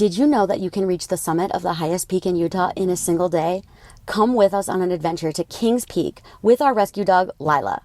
Did you know that you can reach the summit of the highest peak in Utah in a single day? Come with us on an adventure to Kings Peak with our rescue dog, Lila.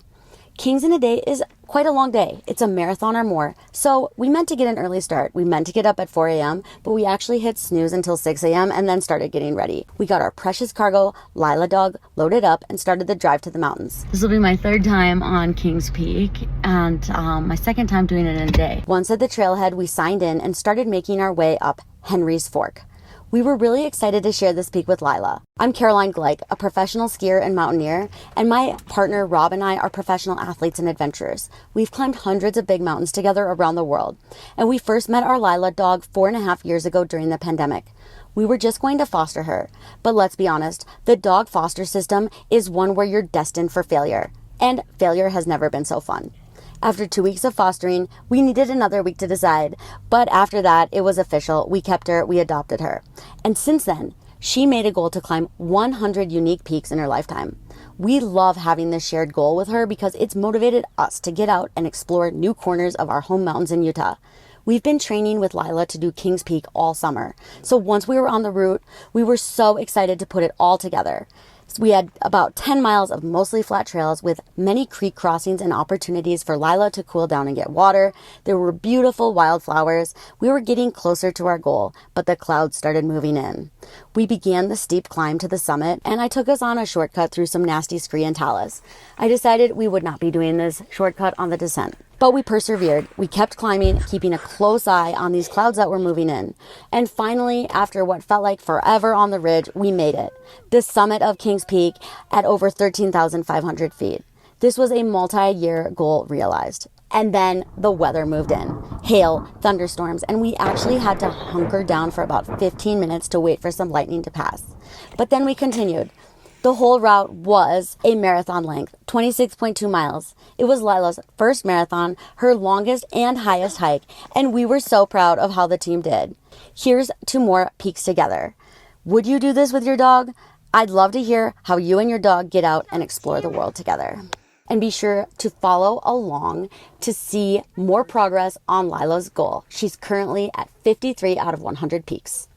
Kings in a day is quite a long day. It's a marathon or more. So we meant to get an early start. We meant to get up at 4 a.m., but we actually hit snooze until 6 a.m. and then started getting ready. We got our precious cargo, Lila dog, loaded up and started the drive to the mountains. This will be my third time on Kings Peak and my second time doing it in a day. Once at the trailhead, we signed in and started making our way up Henry's Fork. We were really excited to share this peak with Lila. I'm Caroline Gleich, a professional skier and mountaineer, and my partner Rob and I are professional athletes and adventurers. We've climbed hundreds of big mountains together around the world, and we first met our Lila dog 4.5 years ago during the pandemic. We were just going to foster her, but let's be honest, the dog foster system is one where you're destined for failure, and failure has never been so fun. After 2 weeks of fostering, we needed another week to decide. But after that, it was official. We kept her, we adopted her. And since then, she made a goal to climb 100 unique peaks in her lifetime. We love having this shared goal with her because it's motivated us to get out and explore new corners of our home mountains in Utah. We've been training with Lila to do Kings Peak all summer. So once we were on the route, we were so excited to put it all together. We had about 10 miles of mostly flat trails with many creek crossings and opportunities for Lila to cool down and get water. There were beautiful wildflowers. We were getting closer to our goal, but the clouds started moving in. We began the steep climb to the summit, and I took us on a shortcut through some nasty scree and talus. I decided we would not be doing this shortcut on the descent. But we persevered. We kept climbing, keeping a close eye on these clouds that were moving in. And finally, after what felt like forever on the ridge, we made it. The summit of Kings Peak at over 13,500 feet. This was a multi-year goal realized. And then the weather moved in. Hail, thunderstorms, and we actually had to hunker down for about 15 minutes to wait for some lightning to pass. But then we continued. The whole route was a marathon length, 26.2 miles. It was Lila's first marathon, her longest and highest hike, and we were so proud of how the team did. Here's to more peaks together. Would you do this with your dog? I'd love to hear how you and your dog get out and explore the world together. And be sure to follow along to see more progress on Lila's goal. She's currently at 53 out of 100 peaks.